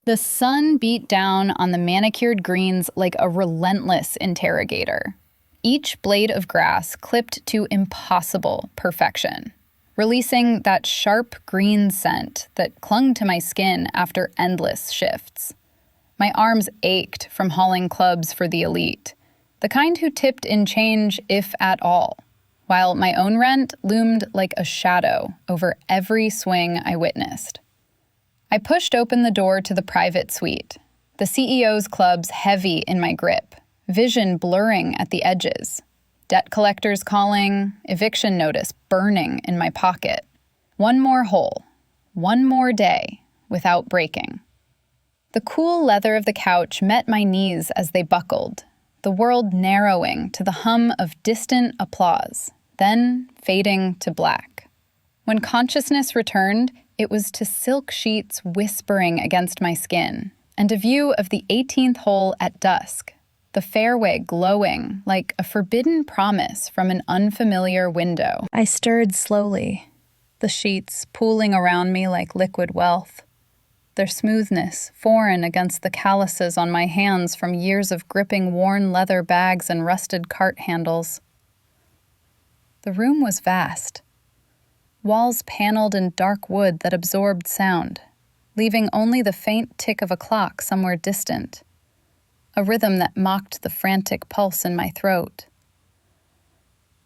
The sun beat down on the manicured greens like a relentless interrogator. Each blade of grass clipped to impossible perfection, releasing that sharp green scent that clung to my skin after endless shifts. My arms ached from hauling clubs for the elite, the kind who tipped in change if at all, while my own rent loomed like a shadow over every swing I witnessed. I pushed open the door to the private suite, the CEO's clubs heavy in my grip, vision blurring at the edges, debt collectors calling, eviction notice burning in my pocket. One more hole, one more day without breaking. The cool leather of the couch met my knees as they buckled, the world narrowing to the hum of distant applause, then fading to black. When consciousness returned, it was to silk sheets whispering against my skin, and a view of the 18th hole at dusk, the fairway glowing like a forbidden promise from an unfamiliar window. I stirred slowly, the sheets pooling around me like liquid wealth, their smoothness foreign against the calluses on my hands from years of gripping worn leather bags and rusted cart handles. The room was vast. Walls paneled in dark wood that absorbed sound, leaving only the faint tick of a clock somewhere distant, a rhythm that mocked the frantic pulse in my throat.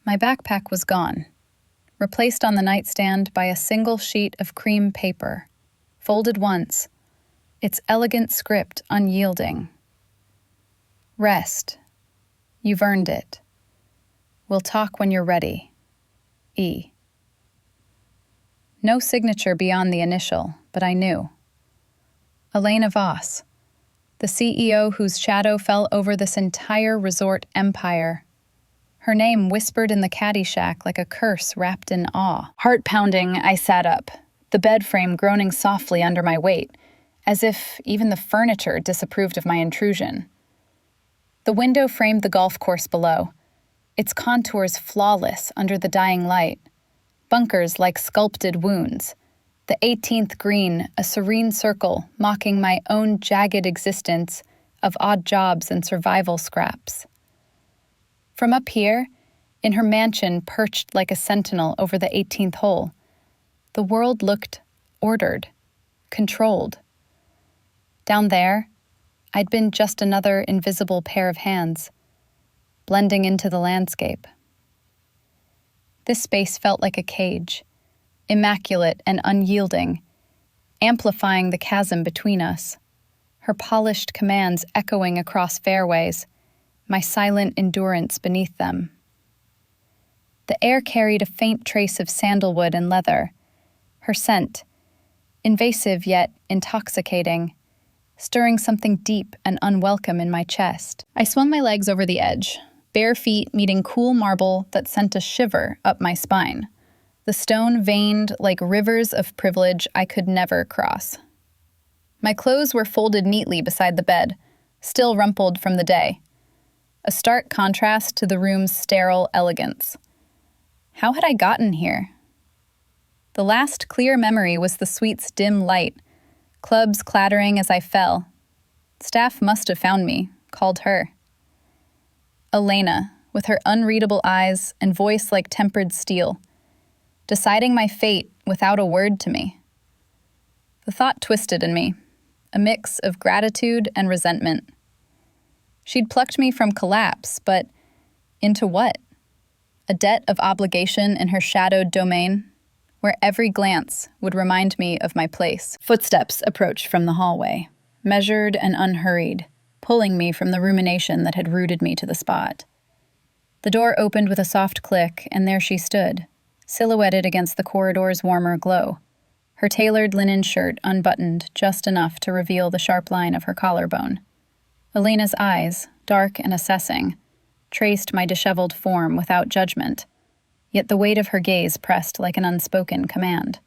My backpack was gone, replaced on the nightstand by a single sheet of cream paper, folded once, its elegant script unyielding. Rest. You've earned it. We'll talk when you're ready. E. No signature beyond the initial, but I knew. Elena Voss, the CEO whose shadow fell over this entire resort empire. Her name whispered in the caddy shack like a curse wrapped in awe. Heart pounding, I sat up, the bed frame groaning softly under my weight, as if even the furniture disapproved of my intrusion. The window framed the golf course below, its contours flawless under the dying light. Bunkers like sculpted wounds, the 18th green a serene circle mocking my own jagged existence of odd jobs and survival scraps. From up here, in her mansion perched like a sentinel over the 18th hole, the world looked ordered, controlled. Down there, I'd been just another invisible pair of hands, blending into the landscape. This space felt like a cage, immaculate and unyielding, amplifying the chasm between us, her polished commands echoing across fairways, my silent endurance beneath them. The air carried a faint trace of sandalwood and leather, her scent, invasive yet intoxicating, stirring something deep and unwelcome in my chest. I swung my legs over the edge, bare feet meeting cool marble that sent a shiver up my spine, the stone veined like rivers of privilege I could never cross. My clothes were folded neatly beside the bed, still rumpled from the day, a stark contrast to the room's sterile elegance. How had I gotten here? The last clear memory was the suite's dim light, clubs clattering as I fell. Staff must have found me, called her. Elena, with her unreadable eyes and voice like tempered steel, deciding my fate without a word to me. The thought twisted in me, a mix of gratitude and resentment. She'd plucked me from collapse, but into what? A debt of obligation in her shadowed domain, where every glance would remind me of my place. Footsteps approached from the hallway, measured and unhurried, pulling me from the rumination that had rooted me to the spot. The door opened with a soft click, and there she stood, silhouetted against the corridor's warmer glow, her tailored linen shirt unbuttoned just enough to reveal the sharp line of her collarbone. Elena's eyes, dark and assessing, traced my disheveled form without judgment, yet the weight of her gaze pressed like an unspoken command.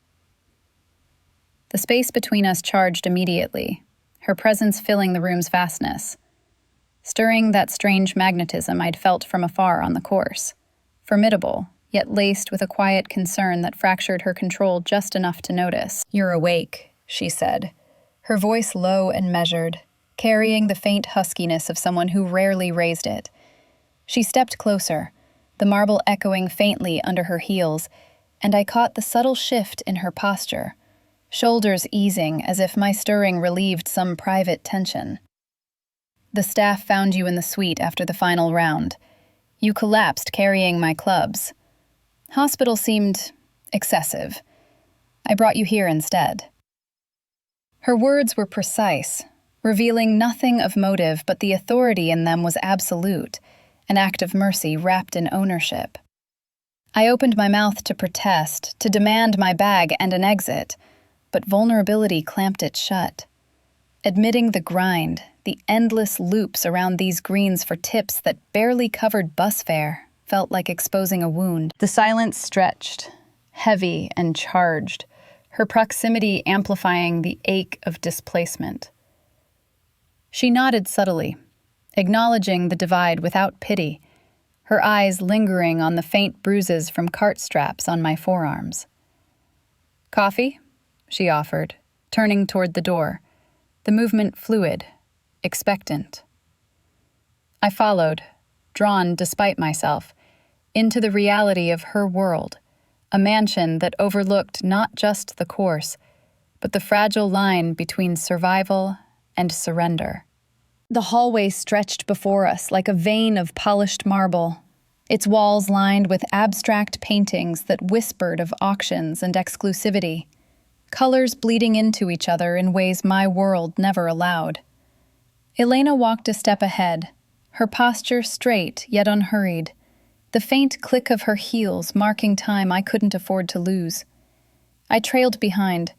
The space between us charged immediately, her presence filling the room's vastness, stirring that strange magnetism I'd felt from afar on the course, formidable, yet laced with a quiet concern that fractured her control just enough to notice. "You're awake," she said, her voice low and measured, carrying the faint huskiness of someone who rarely raised it. She stepped closer, the marble echoing faintly under her heels, and I caught the subtle shift in her posture, shoulders easing as if my stirring relieved some private tension. "The staff found you in the suite after the final round. You collapsed carrying my clubs. Hospital seemed excessive. I brought you here instead." Her words were precise, revealing nothing of motive, but the authority in them was absolute, an act of mercy wrapped in ownership. I opened my mouth to protest, to demand my bag and an exit, but vulnerability clamped it shut. Admitting the grind, the endless loops around these greens for tips that barely covered bus fare, felt like exposing a wound. The silence stretched, heavy and charged, her proximity amplifying the ache of displacement. She nodded subtly, acknowledging the divide without pity, her eyes lingering on the faint bruises from cart straps on my forearms. "Coffee?" she offered, turning toward the door, the movement fluid, expectant. I followed, drawn despite myself, into the reality of her world, a mansion that overlooked not just the course, but the fragile line between survival and surrender. The hallway stretched before us like a vein of polished marble, its walls lined with abstract paintings that whispered of auctions and exclusivity, colors bleeding into each other in ways my world never allowed. Elena walked a step ahead, her posture straight yet unhurried, the faint click of her heels marking time I couldn't afford to lose. I trailed behind,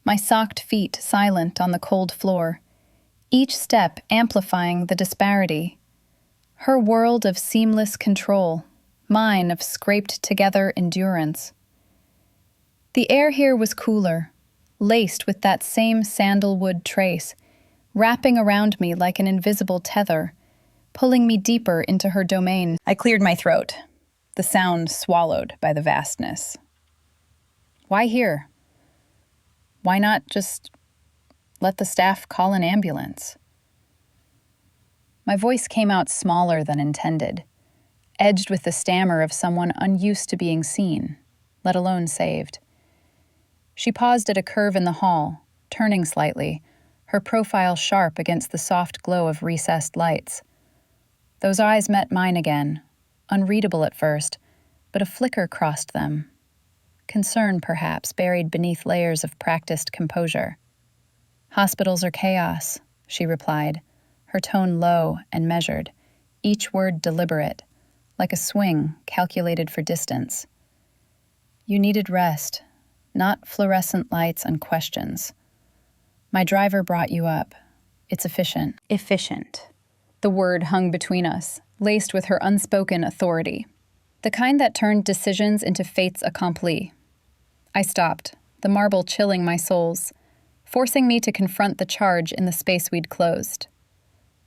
my socked feet silent on the cold floor, each step amplifying the disparity. Her world of seamless control, mine of scraped-together endurance. The air here was cooler, laced with that same sandalwood trace, wrapping around me like an invisible tether, pulling me deeper into her domain. I cleared my throat, the sound swallowed by the vastness. Why here? Why not just let the staff call an ambulance? My voice came out smaller than intended, edged with the stammer of someone unused to being seen, let alone saved. She paused at a curve in the hall, turning slightly, her profile sharp against the soft glow of recessed lights. Those eyes met mine again, unreadable at first, but a flicker crossed them. Concern, perhaps, buried beneath layers of practiced composure. "Hospitals are chaos," she replied, her tone low and measured, each word deliberate, like a swing calculated for distance. "You needed rest, not fluorescent lights and questions. My driver brought you up. It's efficient." Efficient. The word hung between us, laced with her unspoken authority, the kind that turned decisions into fates accompli. I stopped, the marble chilling my soles, forcing me to confront the charge in the space we'd closed.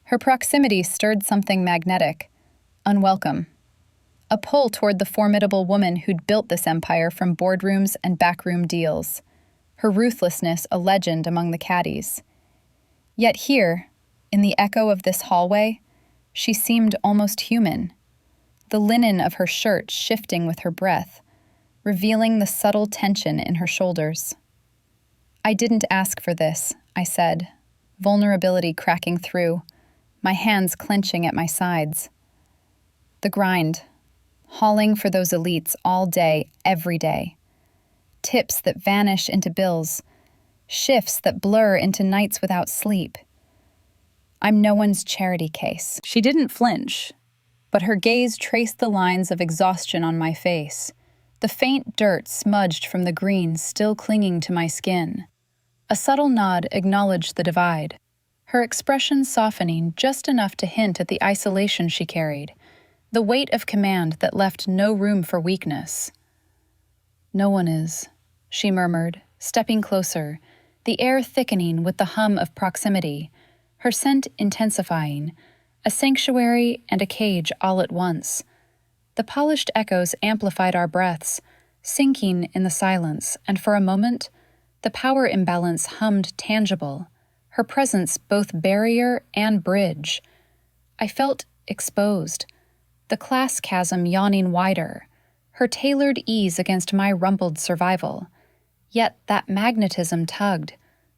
Her proximity stirred something magnetic, unwelcome. A pull toward the formidable woman who'd built this empire from boardrooms and backroom deals, her ruthlessness a legend among the caddies. Yet here, in the echo of this hallway, she seemed almost human, the linen of her shirt shifting with her breath, revealing the subtle tension in her shoulders. "I didn't ask for this," I said, vulnerability cracking through, my hands clenching at my sides. The grind, hauling for those elites all day, every day. Tips that vanish into bills, shifts that blur into nights without sleep. I'm no one's charity case. She didn't flinch, but her gaze traced the lines of exhaustion on my face, the faint dirt smudged from the green still clinging to my skin. A subtle nod acknowledged the divide, her expression softening just enough to hint at the isolation she carried, the weight of command that left no room for weakness. "No one is," she murmured, stepping closer, the air thickening with the hum of proximity, her scent intensifying, a sanctuary and a cage all at once. The polished echoes amplified our breaths, sinking in the silence, and for a moment, the power imbalance hummed tangible, her presence both barrier and bridge. I felt exposed, the class chasm yawning wider, her tailored ease against my rumpled survival. Yet that magnetism tugged,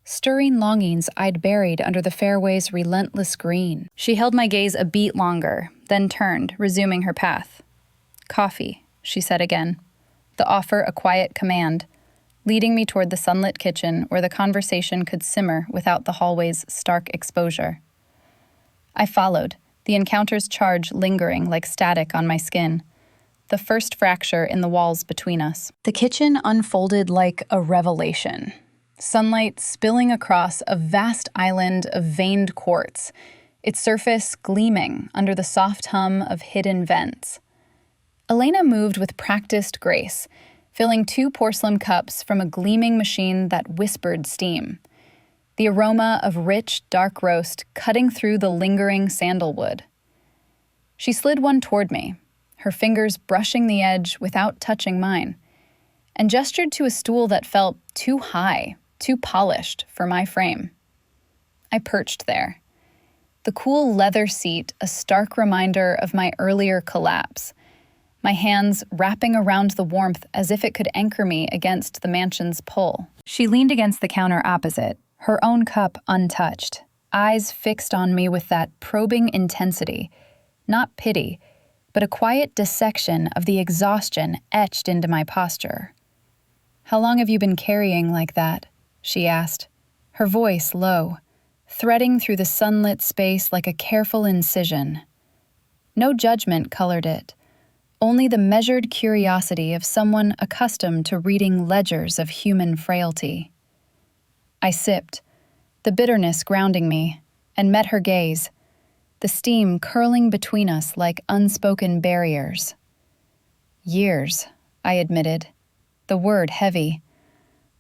stirring longings I'd buried under the fairway's relentless green. She held my gaze a beat longer, then turned, resuming her path. "Coffee," she said again, the offer a quiet command, leading me toward the sunlit kitchen where the conversation could simmer without the hallway's stark exposure. I followed, the encounter's charge lingering like static on my skin, the first fracture in the walls between us. The kitchen unfolded like a revelation, sunlight spilling across a vast island of veined quartz, its surface gleaming under the soft hum of hidden vents. Elena moved with practiced grace, filling 2 porcelain cups from a gleaming machine that whispered steam, the aroma of rich, dark roast cutting through the lingering sandalwood. She slid one toward me, her fingers brushing the edge without touching mine, and gestured to a stool that felt too high, too polished for my frame. I perched there, the cool leather seat a stark reminder of my earlier collapse, my hands wrapping around the warmth as if it could anchor me against the mansion's pull. She leaned against the counter opposite, her own cup untouched, eyes fixed on me with that probing intensity, not pity, but a quiet dissection of the exhaustion etched into my posture. "How long have you been carrying like that?" she asked, her voice low, threading through the sunlit space like a careful incision. No judgment colored it, only the measured curiosity of someone accustomed to reading ledgers of human frailty. I sipped, the bitterness grounding me, and met her gaze, the steam curling between us like unspoken barriers. "Years," I admitted, the word heavy,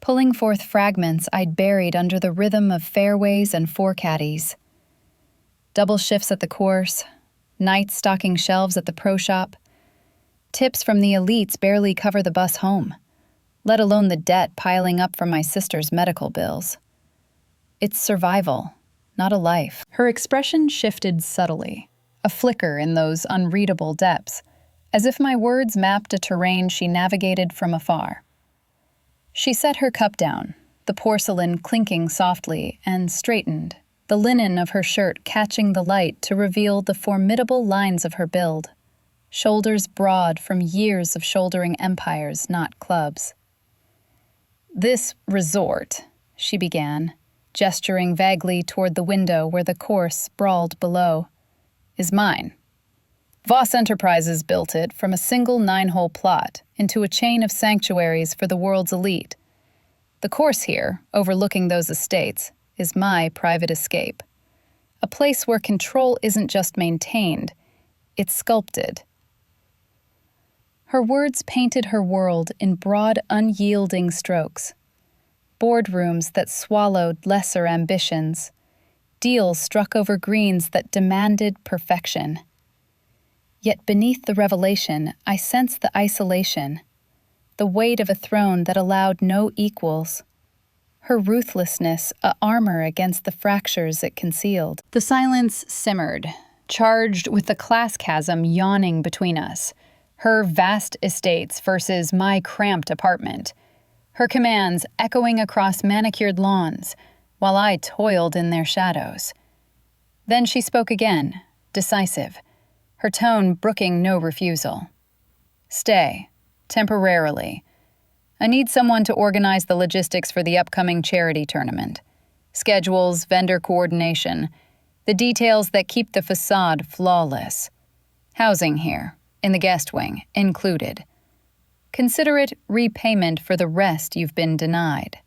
pulling forth fragments I'd buried under the rhythm of fairways and four-caddies. Double shifts at the course, nights stocking shelves at the pro shop. Tips from the elites barely cover the bus home, let alone the debt piling up from my sister's medical bills. It's survival, not a life. Her expression shifted subtly, a flicker in those unreadable depths, as if my words mapped a terrain she navigated from afar. She set her cup down, the porcelain clinking softly, and straightened, the linen of her shirt catching the light to reveal the formidable lines of her build, shoulders broad from years of shouldering empires, not clubs. "This resort," she began, gesturing vaguely toward the window where the course sprawled below, "is mine. Voss Enterprises built it from a single 9-hole plot into a chain of sanctuaries for the world's elite. The course here, overlooking those estates, is my private escape. A place where control isn't just maintained, it's sculpted." Her words painted her world in broad, unyielding strokes. Boardrooms that swallowed lesser ambitions. Deals struck over greens that demanded perfection. Yet beneath the revelation, I sensed the isolation, the weight of a throne that allowed no equals. Her ruthlessness a armor against the fractures it concealed. The silence simmered, charged with the class chasm yawning between us. Her vast estates versus my cramped apartment. Her commands echoing across manicured lawns, while I toiled in their shadows. Then she spoke again, decisive, her tone brooking no refusal. "Stay, temporarily. I need someone to organize the logistics for the upcoming charity tournament. Schedules, vendor coordination, the details that keep the facade flawless. Housing here, in the guest wing, included. Consider it repayment for the rest you've been denied."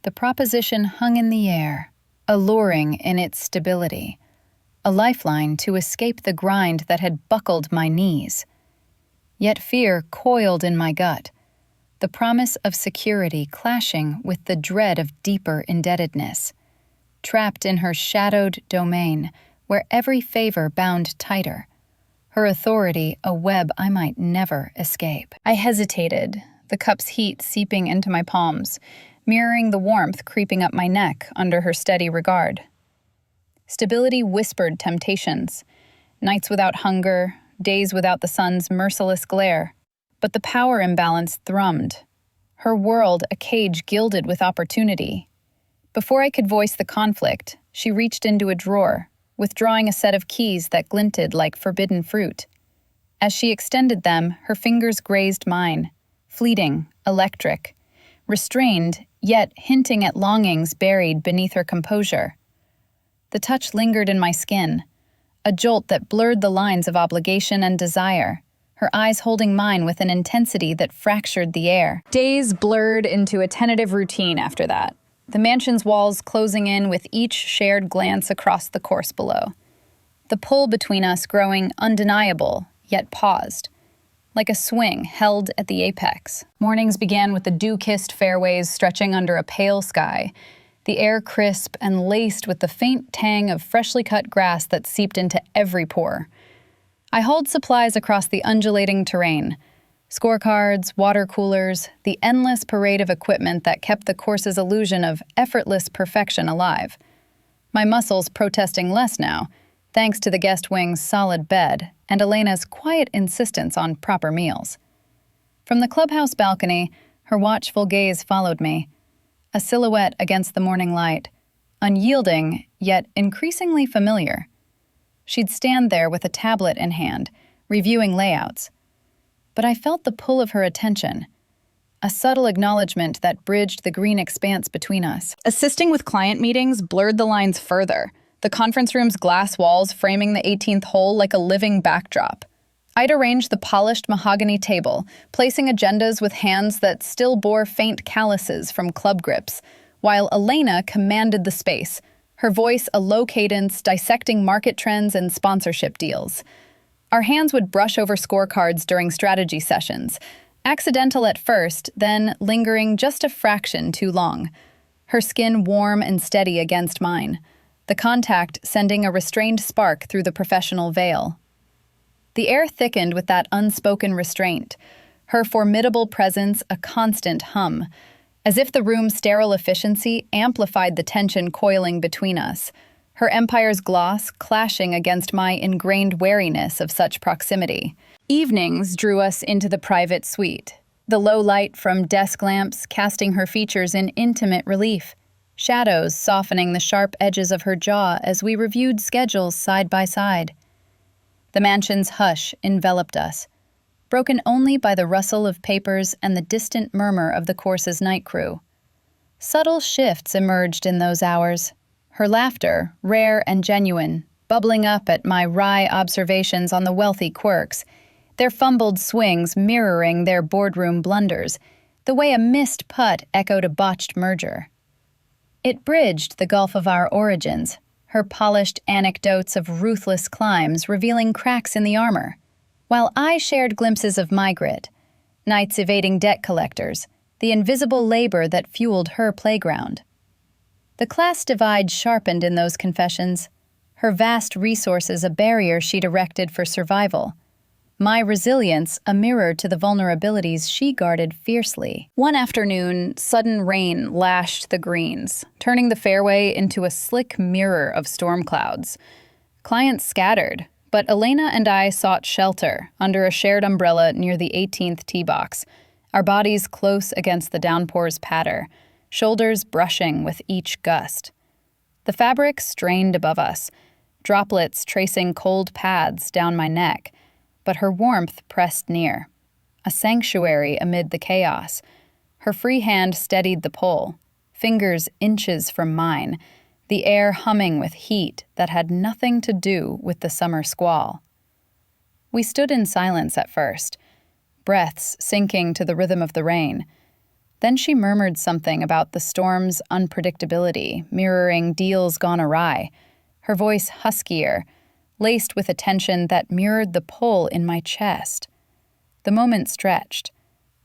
The proposition hung in the air, alluring in its stability, a lifeline to escape the grind that had buckled my knees. Yet fear coiled in my gut, the promise of security clashing with the dread of deeper indebtedness. Trapped in her shadowed domain, where every favor bound tighter, her authority a web I might never escape. I hesitated, the cup's heat seeping into my palms, mirroring the warmth creeping up my neck under her steady regard. Stability whispered temptations, nights without hunger, days without the sun's merciless glare. But the power imbalance thrummed, her world a cage gilded with opportunity. Before I could voice the conflict, she reached into a drawer, withdrawing a set of keys that glinted like forbidden fruit. As she extended them, her fingers grazed mine, fleeting, electric, restrained, yet hinting at longings buried beneath her composure. The touch lingered in my skin, a jolt that blurred the lines of obligation and desire, her eyes holding mine with an intensity that fractured the air. Days blurred into a tentative routine after that, the mansion's walls closing in with each shared glance across the course below. The pull between us growing undeniable, yet paused, like a swing held at the apex. Mornings began with the dew-kissed fairways stretching under a pale sky, the air crisp and laced with the faint tang of freshly cut grass that seeped into every pore. I hauled supplies across the undulating terrain, scorecards, water coolers, the endless parade of equipment that kept the course's illusion of effortless perfection alive. My muscles protesting less now, thanks to the guest wing's solid bed and Elena's quiet insistence on proper meals. From the clubhouse balcony, her watchful gaze followed me, a silhouette against the morning light, unyielding, yet increasingly familiar. She'd stand there with a tablet in hand, reviewing layouts. But I felt the pull of her attention, a subtle acknowledgement that bridged the green expanse between us. Assisting with client meetings blurred the lines further, the conference room's glass walls framing the 18th hole like a living backdrop. I'd arranged the polished mahogany table, placing agendas with hands that still bore faint calluses from club grips, while Elena commanded the space, her voice a low cadence dissecting market trends and sponsorship deals. Our hands would brush over scorecards during strategy sessions, accidental at first, then lingering just a fraction too long, her skin warm and steady against mine, the contact sending a restrained spark through the professional veil. The air thickened with that unspoken restraint, her formidable presence a constant hum, as if the room's sterile efficiency amplified the tension coiling between us, her empire's gloss clashing against my ingrained wariness of such proximity. Evenings drew us into the private suite, the low light from desk lamps casting her features in intimate relief, shadows softening the sharp edges of her jaw as we reviewed schedules side by side. The mansion's hush enveloped us, broken only by the rustle of papers and the distant murmur of the course's night crew. Subtle shifts emerged in those hours, her laughter, rare and genuine, bubbling up at my wry observations on the wealthy quirks, their fumbled swings mirroring their boardroom blunders, the way a missed putt echoed a botched merger. It bridged the gulf of our origins, her polished anecdotes of ruthless climbs revealing cracks in the armor, while I shared glimpses of my grit, nights evading debt collectors, the invisible labor that fueled her playground. The class divide sharpened in those confessions, her vast resources a barrier she'd erected for survival, my resilience a mirror to the vulnerabilities she guarded fiercely. One afternoon, sudden rain lashed the greens, turning the fairway into a slick mirror of storm clouds. Clients scattered, but Elena and I sought shelter under a shared umbrella near the 18th tee box, our bodies close against the downpour's patter, shoulders brushing with each gust. The fabric strained above us, droplets tracing cold paths down my neck, but her warmth pressed near, a sanctuary amid the chaos. Her free hand steadied the pole, fingers inches from mine, the air humming with heat that had nothing to do with the summer squall. We stood in silence at first, breaths sinking to the rhythm of the rain. Then she murmured something about the storm's unpredictability, mirroring deals gone awry, her voice huskier, laced with a tension that mirrored the pull in my chest. The moment stretched,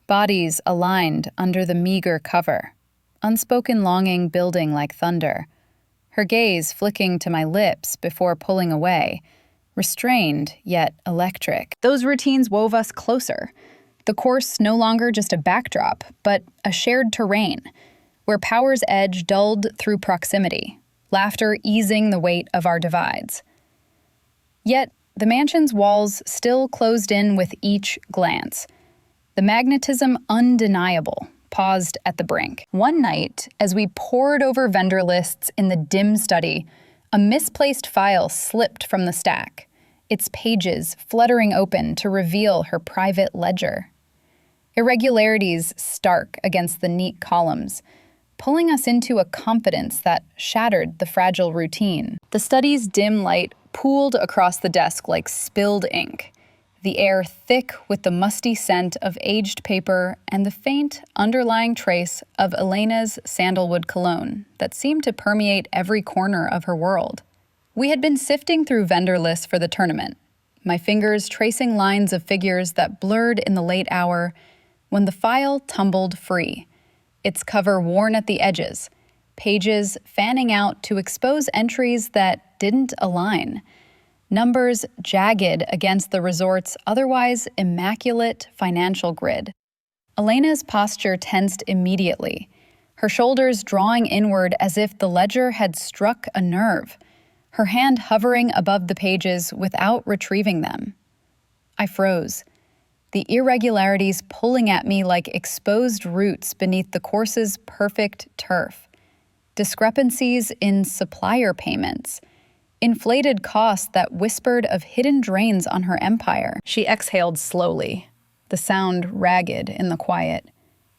bodies aligned under the meager cover, unspoken longing building like thunder, her gaze flicking to my lips before pulling away, restrained yet electric. Those routines wove us closer, the course no longer just a backdrop, but a shared terrain, where power's edge dulled through proximity, laughter easing the weight of our divides. Yet, the mansion's walls still closed in with each glance. The magnetism undeniable, paused at the brink. One night, as we pored over vendor lists in the dim study, a misplaced file slipped from the stack, its pages fluttering open to reveal her private ledger. Irregularities stark against the neat columns, pulling us into a confidence that shattered the fragile routine. The study's dim light pooled across the desk like spilled ink, the air thick with the musty scent of aged paper and the faint, underlying trace of Elena's sandalwood cologne that seemed to permeate every corner of her world. We had been sifting through vendor lists for the tournament, my fingers tracing lines of figures that blurred in the late hour, when the file tumbled free, its cover worn at the edges, pages fanning out to expose entries that didn't align, numbers jagged against the resort's otherwise immaculate financial grid. Elena's posture tensed immediately, her shoulders drawing inward as if the ledger had struck a nerve, her hand hovering above the pages without retrieving them. I froze, the irregularities pulling at me like exposed roots beneath the course's perfect turf. Discrepancies in supplier payments, inflated costs that whispered of hidden drains on her empire. She exhaled slowly, the sound ragged in the quiet,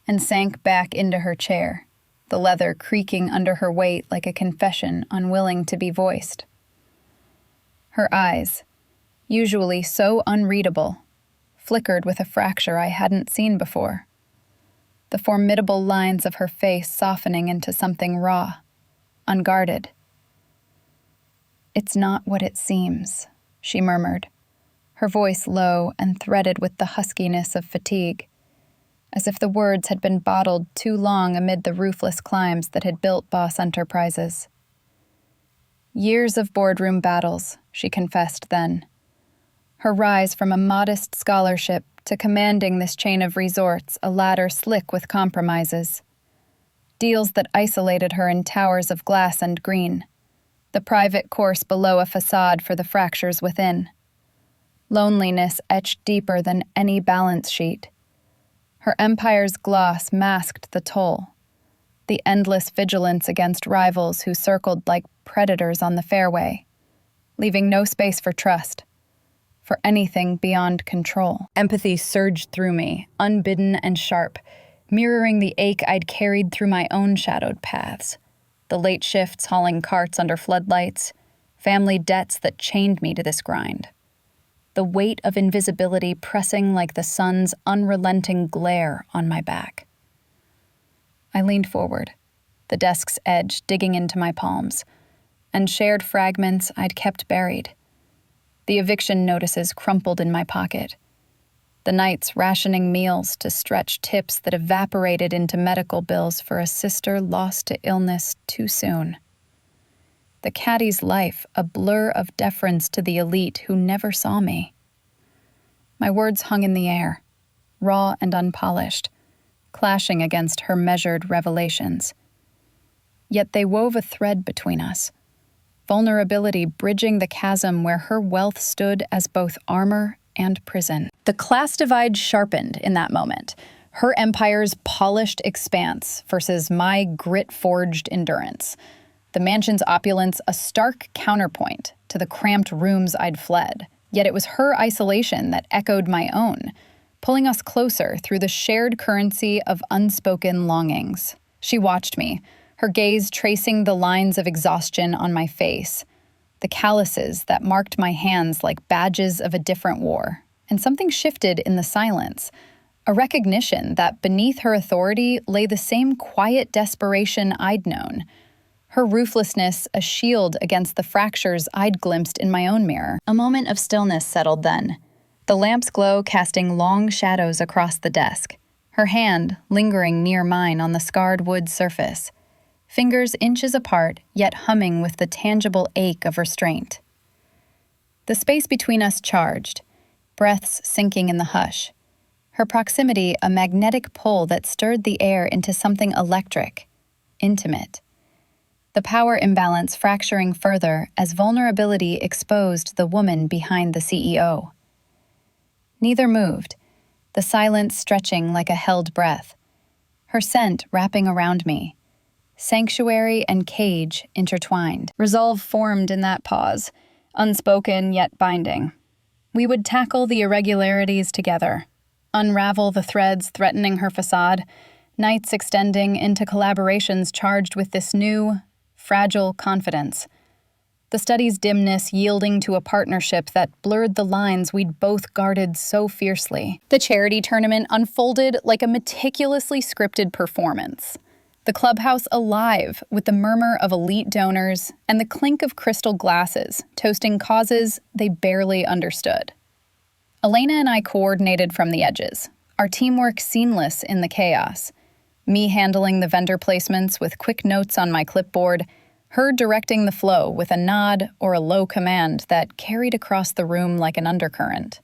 and sank back into her chair, the leather creaking under her weight like a confession unwilling to be voiced. Her eyes, usually so unreadable, flickered with a fracture I hadn't seen before, the formidable lines of her face softening into something raw, unguarded. "It's not what it seems," she murmured, her voice low and threaded with the huskiness of fatigue, as if the words had been bottled too long amid the ruthless climbs that had built Boss Enterprises. "Years of boardroom battles," she confessed then. Her rise from a modest scholarship to commanding this chain of resorts, a ladder slick with compromises. Deals that isolated her in towers of glass and green, the private course below a facade for the fractures within. Loneliness etched deeper than any balance sheet. Her empire's gloss masked the toll, the endless vigilance against rivals who circled like predators on the fairway, leaving no space for trust, for anything beyond control. Empathy surged through me, unbidden and sharp, mirroring the ache I'd carried through my own shadowed paths. The late shifts hauling carts under floodlights, family debts that chained me to this grind. The weight of invisibility pressing like the sun's unrelenting glare on my back. I leaned forward, the desk's edge digging into my palms, and shared fragments I'd kept buried. The eviction notices crumpled in my pocket. The night's rationing meals to stretch tips that evaporated into medical bills for a sister lost to illness too soon. The caddy's life, a blur of deference to the elite who never saw me. My words hung in the air, raw and unpolished, clashing against her measured revelations. Yet they wove a thread between us, vulnerability bridging the chasm where her wealth stood as both armor and prison. The class divide sharpened in that moment, her empire's polished expanse versus my grit-forged endurance. The mansion's opulence a stark counterpoint to the cramped rooms I'd fled. Yet it was her isolation that echoed my own, pulling us closer through the shared currency of unspoken longings. She watched me, her gaze tracing the lines of exhaustion on my face, the calluses that marked my hands like badges of a different war. And something shifted in the silence, a recognition that beneath her authority lay the same quiet desperation I'd known, her ruthlessness a shield against the fractures I'd glimpsed in my own mirror. A moment of stillness settled then, the lamp's glow casting long shadows across the desk, her hand lingering near mine on the scarred wood surface, fingers inches apart yet humming with the tangible ache of restraint. The space between us charged, breaths sinking in the hush, her proximity a magnetic pull that stirred the air into something electric, intimate. The power imbalance fracturing further as vulnerability exposed the woman behind the CEO. Neither moved, the silence stretching like a held breath, her scent wrapping around me. Sanctuary and cage intertwined. Resolve formed in that pause, unspoken yet binding. We would tackle the irregularities together, unravel the threads threatening her facade, nights extending into collaborations charged with this new, fragile confidence. The study's dimness yielding to a partnership that blurred the lines we'd both guarded so fiercely. The charity tournament unfolded like a meticulously scripted performance. The clubhouse alive with the murmur of elite donors and the clink of crystal glasses toasting causes they barely understood. Elena and I coordinated from the edges, our teamwork seamless in the chaos. Me handling the vendor placements with quick notes on my clipboard, her directing the flow with a nod or a low command that carried across the room like an undercurrent.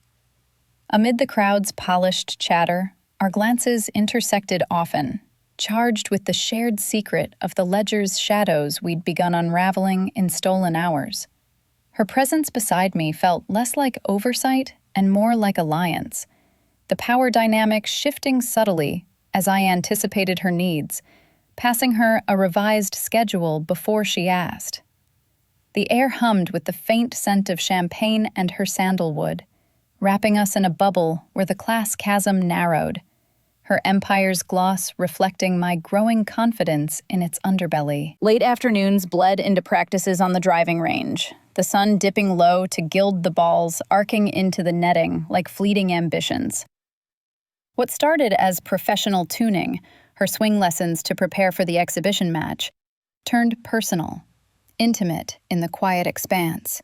Amid the crowd's polished chatter, our glances intersected often, charged with the shared secret of the ledger's shadows we'd begun unraveling in stolen hours. Her presence beside me felt less like oversight and more like alliance, the power dynamic shifting subtly as I anticipated her needs, passing her a revised schedule before she asked. The air hummed with the faint scent of champagne and her sandalwood, wrapping us in a bubble where the class chasm narrowed, her empire's gloss reflecting my growing confidence in its underbelly. Late afternoons bled into practices on the driving range, the sun dipping low to gild the balls arcing into the netting like fleeting ambitions. What started as professional tuning, her swing lessons to prepare for the exhibition match, turned personal, intimate in the quiet expanse.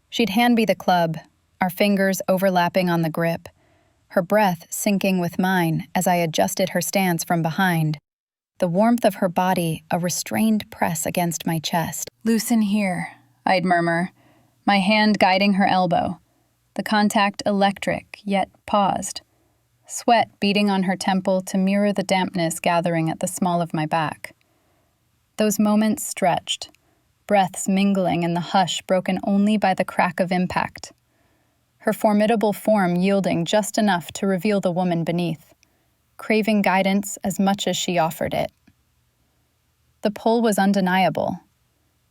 She'd hand me the club, our fingers overlapping on the grip, her breath syncing with mine as I adjusted her stance from behind, the warmth of her body a restrained press against my chest. "Loosen here," I'd murmur, my hand guiding her elbow, the contact electric yet paused, sweat beating on her temple to mirror the dampness gathering at the small of my back. Those moments stretched, breaths mingling in the hush broken only by the crack of impact, her formidable form yielding just enough to reveal the woman beneath, craving guidance as much as she offered it. The pull was undeniable,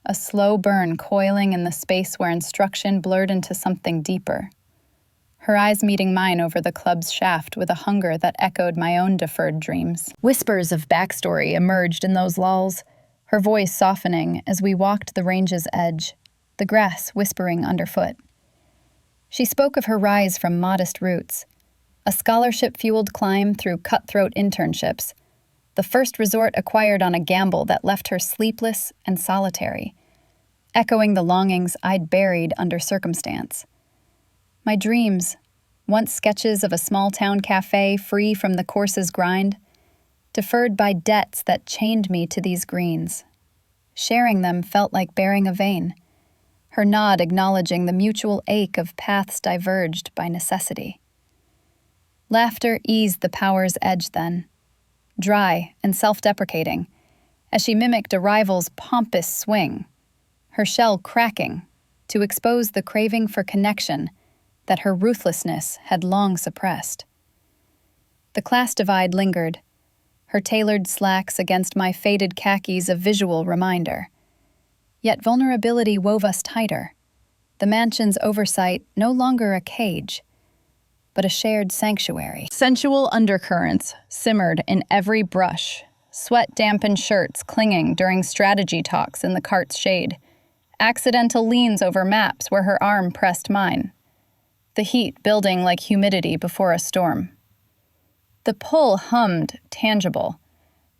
a slow burn coiling in the space where instruction blurred into something deeper, her eyes meeting mine over the club's shaft with a hunger that echoed my own deferred dreams. Whispers of backstory emerged in those lulls, her voice softening as we walked the range's edge, the grass whispering underfoot. She spoke of her rise from modest roots, a scholarship-fueled climb through cutthroat internships, the first resort acquired on a gamble that left her sleepless and solitary, echoing the longings I'd buried under circumstance. My dreams, once sketches of a small-town cafe free from the course's grind, deferred by debts that chained me to these greens. Sharing them felt like bearing a vein, her nod acknowledging the mutual ache of paths diverged by necessity. Laughter eased the power's edge then, dry and self-deprecating, as she mimicked a rival's pompous swing, her shell cracking to expose the craving for connection that her ruthlessness had long suppressed. The class divide lingered, her tailored slacks against my faded khakis a visual reminder. Yet vulnerability wove us tighter, the mansion's oversight no longer a cage, but a shared sanctuary. Sensual undercurrents simmered in every brush, sweat-dampened shirts clinging during strategy talks in the cart's shade, accidental leans over maps where her arm pressed mine, the heat building like humidity before a storm. The pull hummed, tangible,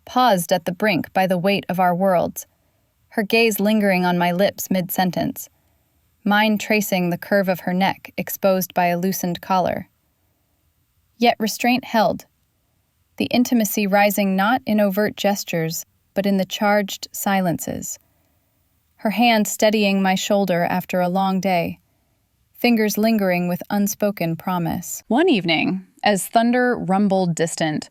paused at the brink by the weight of our worlds, her gaze lingering on my lips mid-sentence, mine tracing the curve of her neck exposed by a loosened collar. Yet restraint held, the intimacy rising not in overt gestures, but in the charged silences. Her hand steadying my shoulder after a long day, fingers lingering with unspoken promise. One evening, as thunder rumbled distant,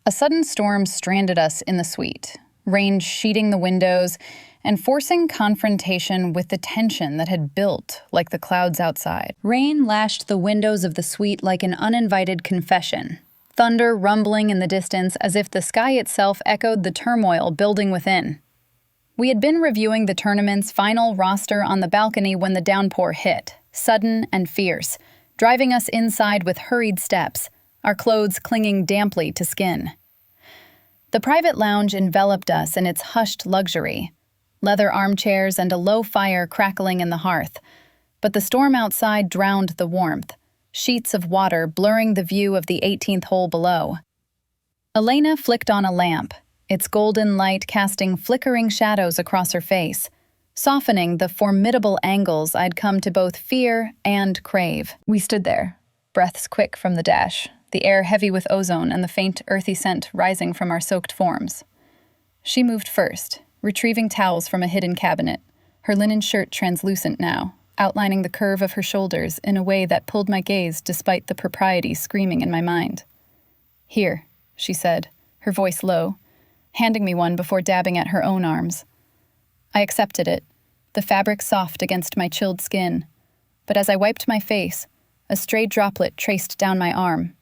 a sudden storm stranded us in the suite, rain sheeting the windows and forcing confrontation with the tension that had built like the clouds outside. Rain lashed the windows of the suite like an uninvited confession, thunder rumbling in the distance as if the sky itself echoed the turmoil building within. We had been reviewing the tournament's final roster on the balcony when the downpour hit, sudden and fierce, driving us inside with hurried steps, our clothes clinging damply to skin. The private lounge enveloped us in its hushed luxury, leather armchairs and a low fire crackling in the hearth, but the storm outside drowned the warmth, sheets of water blurring the view of the 18th hole below. Elena flicked on a lamp, its golden light casting flickering shadows across her face, softening the formidable angles I'd come to both fear and crave. We stood there, breaths quick from the dash, the air heavy with ozone and the faint, earthy scent rising from our soaked forms. She moved first, retrieving towels from a hidden cabinet, her linen shirt translucent now, outlining the curve of her shoulders in a way that pulled my gaze despite the propriety screaming in my mind. "Here," she said, her voice low, handing me one before dabbing at her own arms. I accepted it, the fabric soft against my chilled skin, but as I wiped my face, a stray droplet traced down my arm.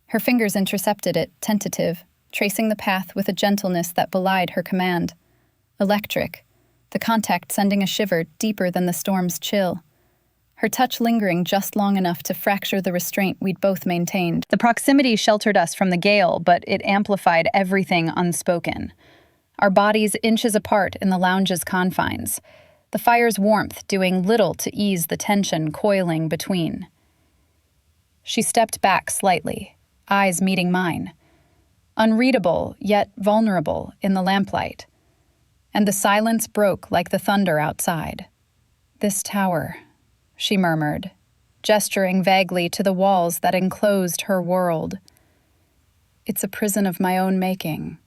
Her fingers intercepted it, tentative, tracing the path with a gentleness that belied her command. Electric, the contact sending a shiver deeper than the storm's chill. Her touch lingering just long enough to fracture the restraint we'd both maintained. The proximity sheltered us from the gale, but it amplified everything unspoken. Our bodies inches apart in the lounge's confines, the fire's warmth doing little to ease the tension coiling between. She stepped back slightly, eyes meeting mine, unreadable yet vulnerable in the lamplight, and the silence broke like the thunder outside. "This tower," she murmured, gesturing vaguely to the walls that enclosed her world. "It's a prison of my own making.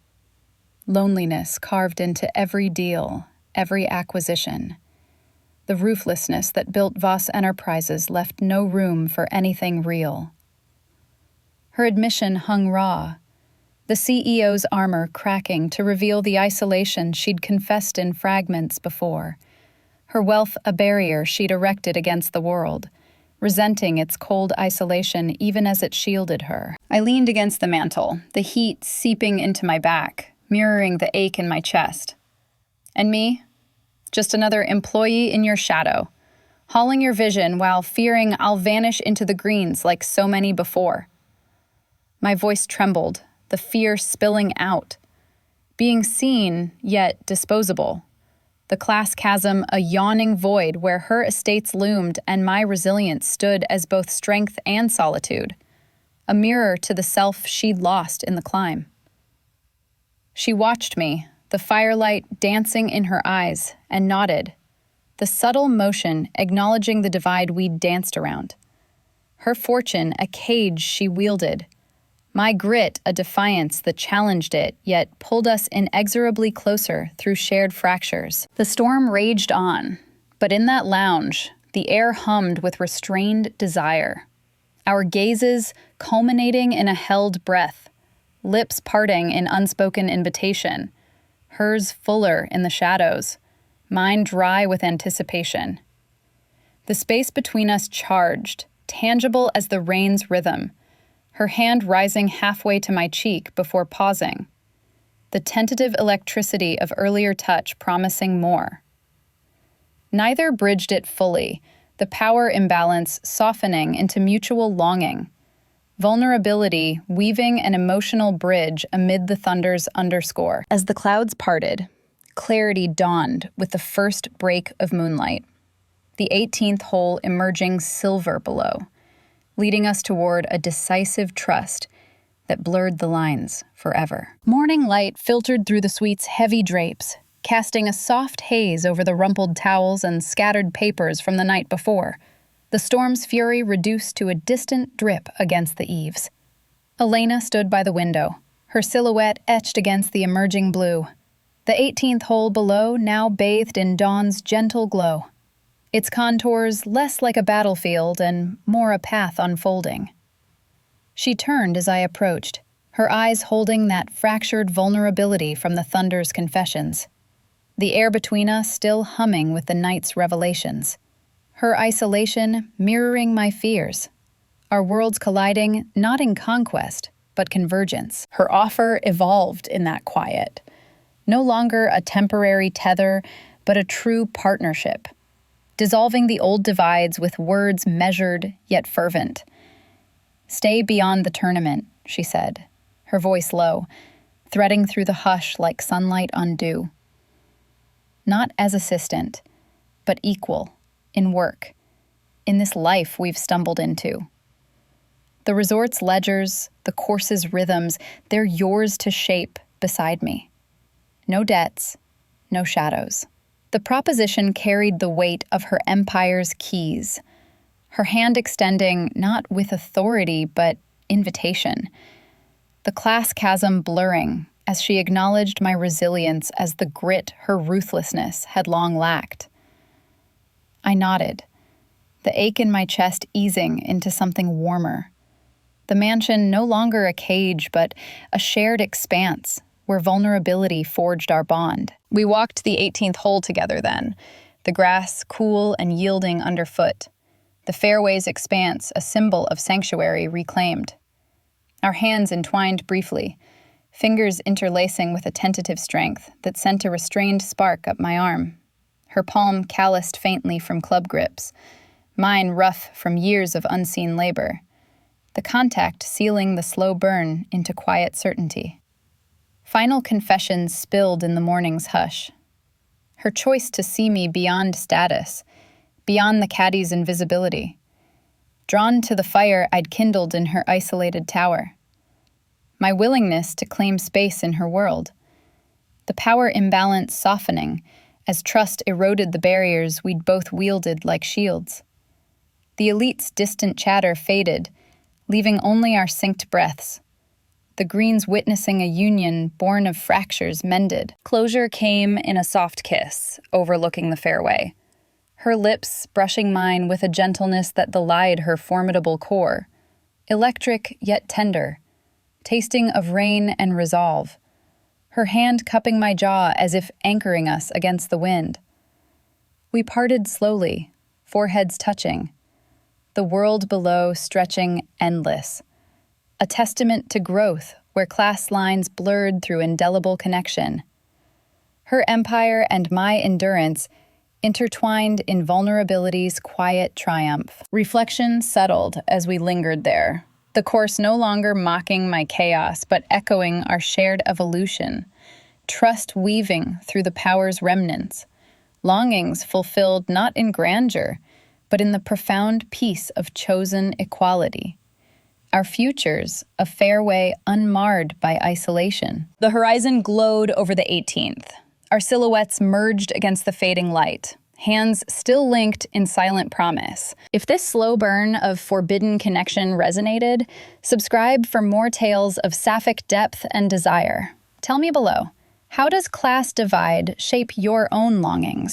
Loneliness carved into every deal, every acquisition. The ruthlessness that built Voss Enterprises left no room for anything real." Her admission hung raw, the CEO's armor cracking to reveal the isolation she'd confessed in fragments before, her wealth a barrier she'd erected against the world, resenting its cold isolation even as it shielded her. I leaned against the mantel, the heat seeping into my back, mirroring the ache in my chest. "And me? Just another employee in your shadow, hauling your vision while fearing I'll vanish into the greens like so many before." My voice trembled, the fear spilling out. Being seen, yet disposable. The class chasm a yawning void where her estates loomed and my resilience stood as both strength and solitude, a mirror to the self she'd lost in the climb. She watched me, the firelight dancing in her eyes, and nodded, the subtle motion acknowledging the divide we'd danced around. Her fortune a cage she wielded, my grit a defiance that challenged it, yet pulled us inexorably closer through shared fractures. The storm raged on, but in that lounge, the air hummed with restrained desire. Our gazes culminating in a held breath, lips parting in unspoken invitation, hers fuller in the shadows, mine dry with anticipation. The space between us charged, tangible as the rain's rhythm, her hand rising halfway to my cheek before pausing, the tentative electricity of earlier touch promising more. Neither bridged it fully, the power imbalance softening into mutual longing, vulnerability weaving an emotional bridge amid the thunder's underscore. As the clouds parted, clarity dawned with the first break of moonlight, the 18th hole emerging silver below, leading us toward a decisive trust that blurred the lines forever. Morning light filtered through the suite's heavy drapes, casting a soft haze over the rumpled towels and scattered papers from the night before, the storm's fury reduced to a distant drip against the eaves. Elena stood by the window, her silhouette etched against the emerging blue, the 18th hole below now bathed in dawn's gentle glow, its contours less like a battlefield and more a path unfolding. She turned as I approached, her eyes holding that fractured vulnerability from the thunder's confessions. The air between us still humming with the night's revelations. Her isolation mirroring my fears. Our worlds colliding not in conquest, but convergence. Her offer evolved in that quiet. No longer a temporary tether, but a true partnership. Dissolving the old divides with words measured yet fervent. "Stay beyond the tournament," she said, her voice low, threading through the hush like sunlight on dew. Not as assistant, but equal, in work, in this life we've stumbled into. The resort's ledgers, the course's rhythms, they're yours to shape beside me. No debts, no shadows. The proposition carried the weight of her empire's keys, her hand extending not with authority, but invitation. The class chasm blurring as she acknowledged my resilience as the grit her ruthlessness had long lacked. I nodded, the ache in my chest easing into something warmer. The mansion no longer a cage, but a shared expanse where vulnerability forged our bond. We walked the 18th hole together then, the grass cool and yielding underfoot, the fairway's expanse a symbol of sanctuary reclaimed. Our hands entwined briefly, fingers interlacing with a tentative strength that sent a restrained spark up my arm, her palm calloused faintly from club grips, mine rough from years of unseen labor, the contact sealing the slow burn into quiet certainty. Final confessions spilled in the morning's hush. Her choice to see me beyond status, beyond the caddy's invisibility, drawn to the fire I'd kindled in her isolated tower. My willingness to claim space in her world. The power imbalance softening as trust eroded the barriers we'd both wielded like shields. The elite's distant chatter faded, leaving only our synced breaths. The greens witnessing a union born of fractures mended. Closure came in a soft kiss, overlooking the fairway, her lips brushing mine with a gentleness that belied her formidable core, electric yet tender, tasting of rain and resolve, her hand cupping my jaw as if anchoring us against the wind. We parted slowly, foreheads touching, the world below stretching endless, a testament to growth where class lines blurred through indelible connection. Her empire and my endurance intertwined in vulnerability's quiet triumph. Reflection settled as we lingered there, the course no longer mocking my chaos, but echoing our shared evolution, trust weaving through the power's remnants, longings fulfilled not in grandeur, but in the profound peace of chosen equality. Our futures, a fairway unmarred by isolation. The horizon glowed over the 18th. Our silhouettes merged against the fading light, hands still linked in silent promise. If this slow burn of forbidden connection resonated, subscribe for more tales of Sapphic depth and desire. Tell me below, how does class divide shape your own longings?